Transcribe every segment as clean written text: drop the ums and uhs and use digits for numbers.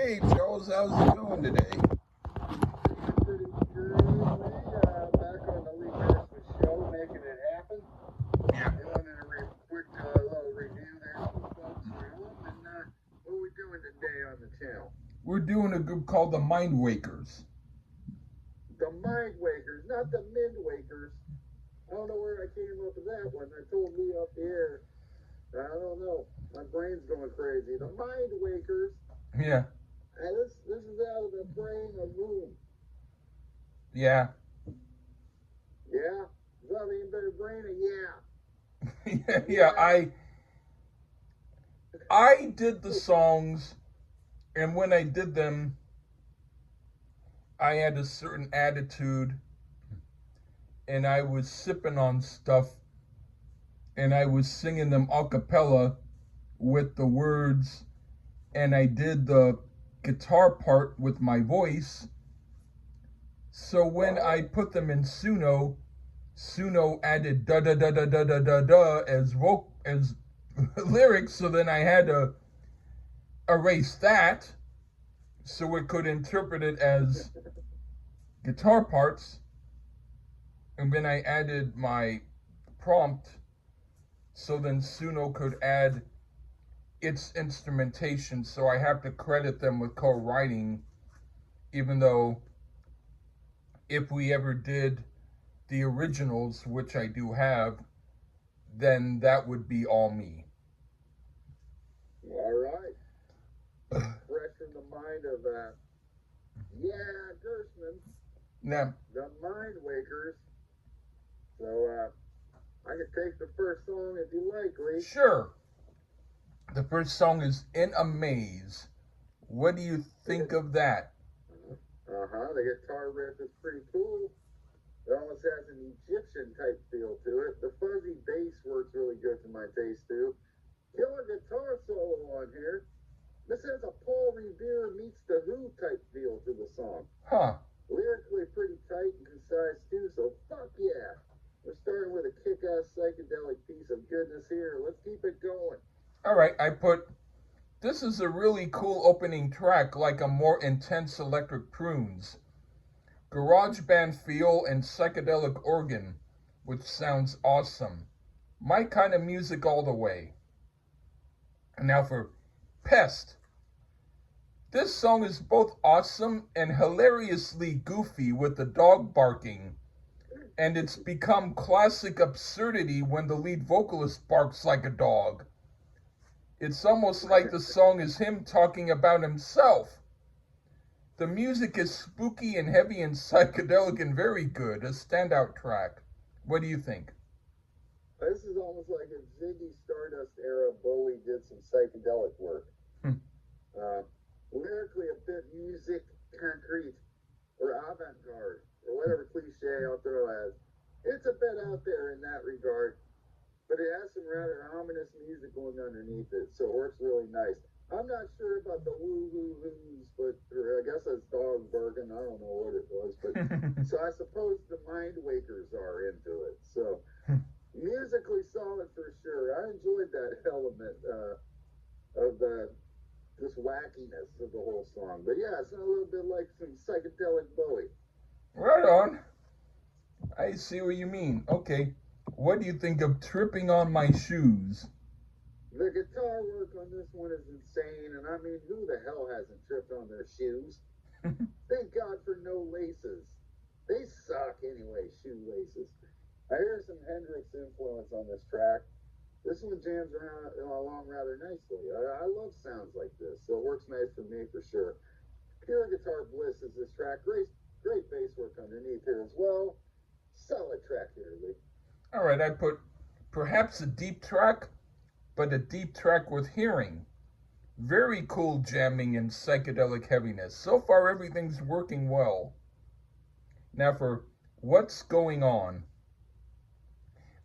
Hey, Charles, how's it going today? Pretty good. Back on the Lee Christmas show, making it happen. Yeah. Doing a quick little review there for folks at home. And what are we doing today on the channel? We're doing a group called the Mindwakers. The Mindwakers, not the Mindwakers. I don't know where I came up with that one. I told Lee up the air. I don't know. My brain's going crazy. The Mindwakers. Yeah. This is out of the brain of whom? Yeah. Yeah? Is that even better brain of yeah? yeah, I did the songs, and when I did them, I had a certain attitude, and I was sipping on stuff, and I was singing them a cappella with the words, and I did the guitar part with my voice. So when I put them in Suno added da da da da da da da da as lyrics, so then I had to erase that so it could interpret it as guitar parts, and then I added my prompt so then Suno could add its instrumentation, so I have to credit them with co-writing, even though if we ever did the originals, which I do have, then that would be all me. All right. Fresh in the mind of Gersman. Now, the Mindwakers. So I could take the first song if you like, Lee. Sure. The first song is In a Maze. What do you think of that? The guitar riff is pretty cool. It almost has an Egyptian type feel to it. The fuzzy bass works really good for my taste too. Killer guitar solo on here. This has a Paul Revere meets the Who type feel to the song. Huh. Lyrically pretty tight and concise too, so fuck yeah. We're starting with a kick-ass psychedelic piece of goodness here. Let's keep it going. All right, I put, this is a really cool opening track, like a more intense electric prunes. Garage band feel and psychedelic organ, which sounds awesome. My kind of music all the way. And now for Pest. This song is both awesome and hilariously goofy with the dog barking. And it's become classic absurdity when the lead vocalist barks like a dog. It's almost like the song is him talking about himself. The music is spooky and heavy and psychedelic and very good. A standout track. What do you think? This is almost like if Ziggy Stardust era Bowie did some psychedelic work. Lyrically a bit music concrete or avant-garde or whatever cliche I'll throw as. It's a bit out there in that regard, but it has some rather ominous music going underneath it, so it works really nice. I'm not sure about the woo-hoo-hoos, but I guess that's dog barking. I don't know what it was, but so I suppose the Mindwakers are into it. So musically solid for sure. I enjoyed that element of this wackiness of the whole song. But yeah, it's a little bit like some psychedelic Bowie. Right on. I see what you mean. Okay. What do you think of Tripping on My Shoes? The guitar work on this one is insane, and I mean, who the hell hasn't tripped on their shoes? Thank God for no laces. They suck anyway, shoelaces. I hear some Hendrix influence on this track. This one jams along rather nicely. I love sounds like this, so it works nice for me for sure. Pure guitar bliss is this track. Great bass work underneath here as well. Solid track here, Lee. All right, I put perhaps a deep track, but a deep track with hearing. Very cool jamming and psychedelic heaviness. So far, everything's working well. Now for What's Going On.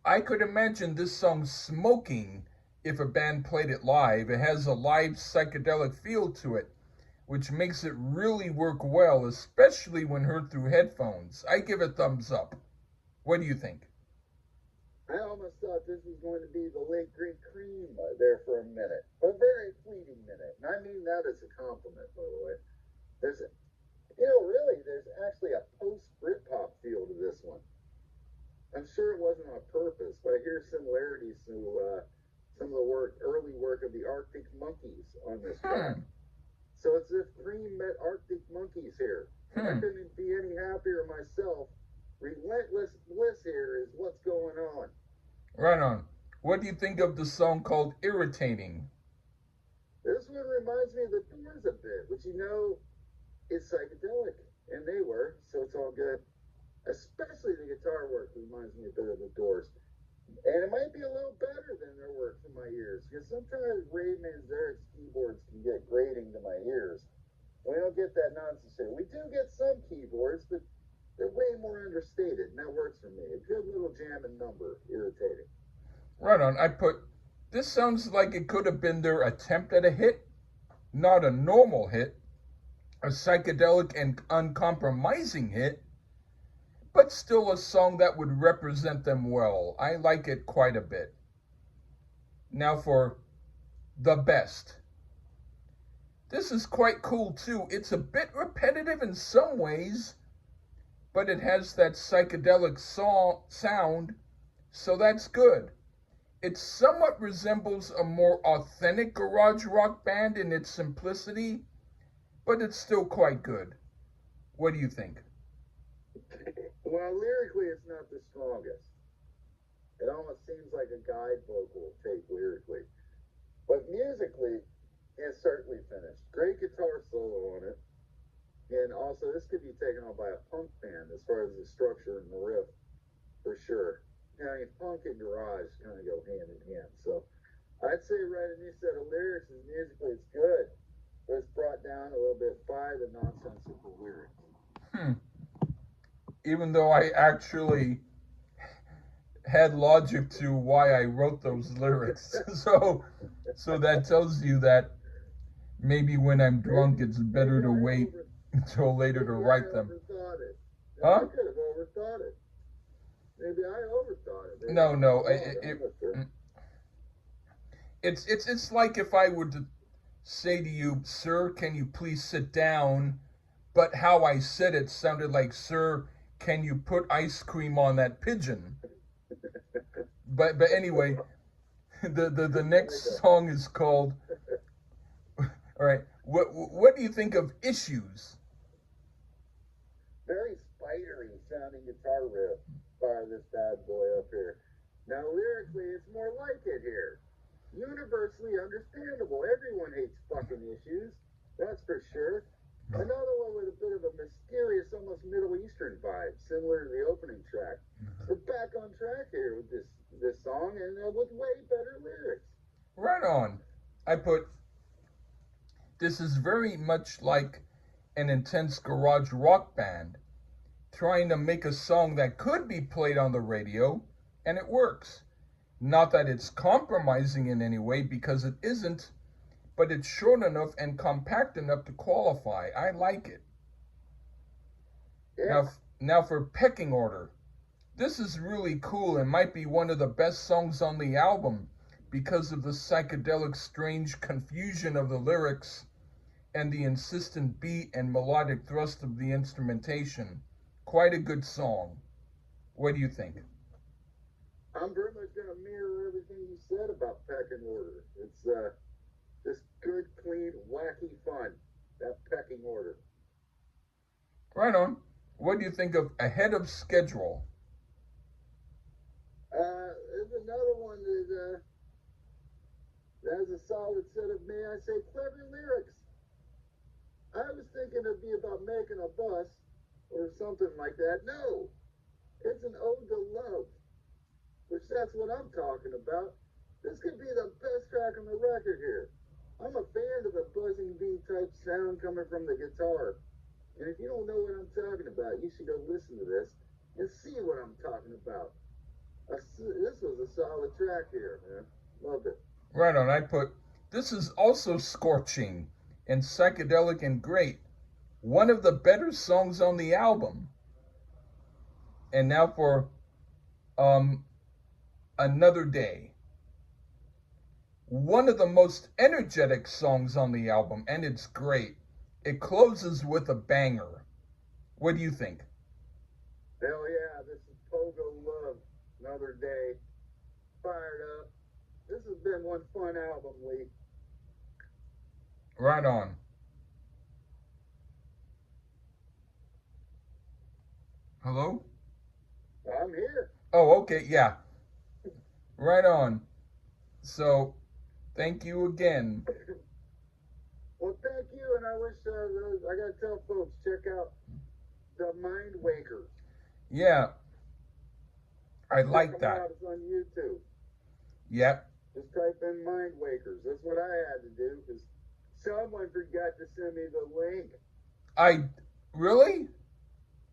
I could imagine this song smoking if a band played it live. It has a live psychedelic feel to it, which makes it really work well, especially when heard through headphones. I give it thumbs up. What do you think? I almost thought this was going to be the late great Cream there for a minute, a very fleeting minute, and I mean that as a compliment, by the way. There's, really, there's actually a post Britpop feel to this one. I'm sure it wasn't on purpose, but I hear similarities to some of the early work of the Arctic Monkeys on this track. So it's as if Cream met Arctic Monkeys here. I couldn't be any happier myself. Relentless bliss here is what's going on. Right on. What do you think of the song called Irritating? This one reminds me of the Doors a bit, which is psychedelic, and they were, so it's all good. Especially the guitar work reminds me a bit of the Doors. And it might be a little better than their work to my ears, because sometimes Ray Manzarek's keyboards can get grating to my ears. We don't get that nonsense here. We do get some keyboards, but they're way more understated, and that works for me. A good little jamming number, Irritating. Right on. This sounds like it could have been their attempt at a hit, not a normal hit, a psychedelic and uncompromising hit, but still a song that would represent them well. I like it quite a bit. Now for The Best. This is quite cool too. It's a bit repetitive in some ways, but it has that psychedelic sound, so that's good. It somewhat resembles a more authentic garage rock band in its simplicity, but it's still quite good. What do you think? Well, lyrically, it's not the strongest. It almost seems like a guide vocal take lyrically. But musically, it's certainly finished. Great guitar solo on it. And also, this could be taken on by a punk band as far as the structure and the riff, for sure. I mean, punk and garage kind of go hand in hand. So I'd say write a new set of lyrics, and musically it's good, but it's brought down a little bit by the nonsensical lyrics. Even though I actually had logic to why I wrote those lyrics. so that tells you that maybe when I'm drunk it's better to wait until later to write them. Huh? I could have overthought it. Maybe I overthought it. No. It's like if I were to say to you, "Sir, can you please sit down?" But how I said it sounded like, "Sir, can you put ice cream on that pigeon?" But anyway, the next song is called. All right, what do you think of Issues? Very spidery sounding guitar riff by this bad boy up here. Now lyrically, it's more like it here. Universally understandable. Everyone hates fucking Issues. That's for sure. Another one with a bit of a mysterious, almost Middle Eastern vibe, similar to the opening track. We're back on track here with this song, and with way better lyrics. Right on. This is very much like an intense garage rock band trying to make a song that could be played on the radio, and it works. Not that it's compromising in any way, because it isn't, but it's short enough and compact enough to qualify. I like it. Yeah. Now for Pecking Order. This is really cool and might be one of the best songs on the album because of the psychedelic strange confusion of the lyrics and the insistent beat and melodic thrust of the instrumentation. Quite a good song. What do you think? I'm very much going to mirror everything you said about Pecking Order. It's just good, clean, wacky fun. That Pecking Order. Right on. What do you think of Ahead of Schedule? There's another one that has a solid set of, may I say, clever lyrics. I was thinking it'd be about making a bus or something like that. No, it's an ode to love, which that's what I'm talking about. This could be the best track on the record here. I'm a fan of the buzzing bee type sound coming from the guitar. And if you don't know what I'm talking about, you should go listen to this and see what I'm talking about. This was a solid track here, man. Loved it. Right on. This is also scorching and psychedelic and great. One of the better songs on the album. And now for Another Day. One of the most energetic songs on the album, and it's great. It closes with a banger. What do you think? Hell yeah, this is Pogo Love. Another Day. Fired up. This has been one fun album, Lee. Right on. Hello? I'm here. Oh, okay, yeah. Right on. So, thank you again. Well, thank you, and I wish I gotta tell folks, check out the Mindwakers. Yeah, I Check like them that. out. It's on YouTube. Yep. Just type in Mindwakers. That's what I had to do because someone forgot to send me the link. Really?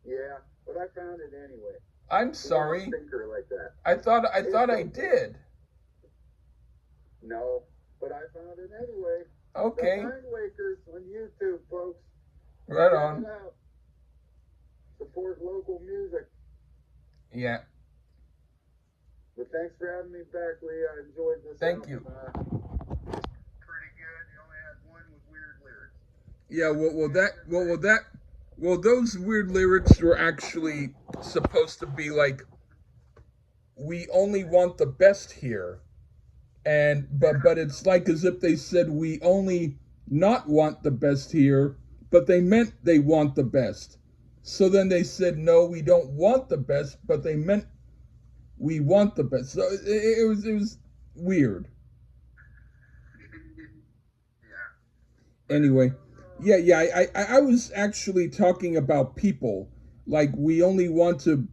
Yeah, but I found it anyway. I'm sorry. Thinker like that. I thought I did. No, but I found it anyway. Okay. The Mindwakers on YouTube, folks. Right Check on. it out. Support local music. Yeah. But thanks for having me back, Lee. I enjoyed this. Thank you. Pretty good. You only had one with weird lyrics. Yeah. Well, those weird lyrics were actually supposed to be like, "We only want the best here," and but it's like as if they said we only not want the best here, but they meant they want the best. So then they said no, we don't want the best, but they meant we want the best. So it was weird. Anyway, yeah. I was actually talking about people. Like we only want to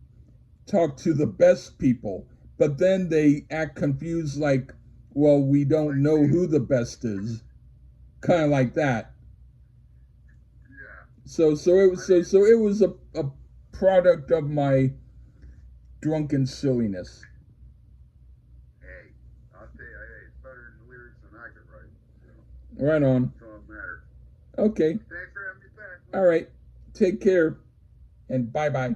talk to the best people, but then they act confused. Like, well, we don't know who the best is. Kind of like that. So it was a product of my drunken silliness. Hey, I'll tell you, hey, it's better than the lyrics than I could write. Right on. So it matters. Okay. Thanks for having me back. All right. Take care and bye-bye.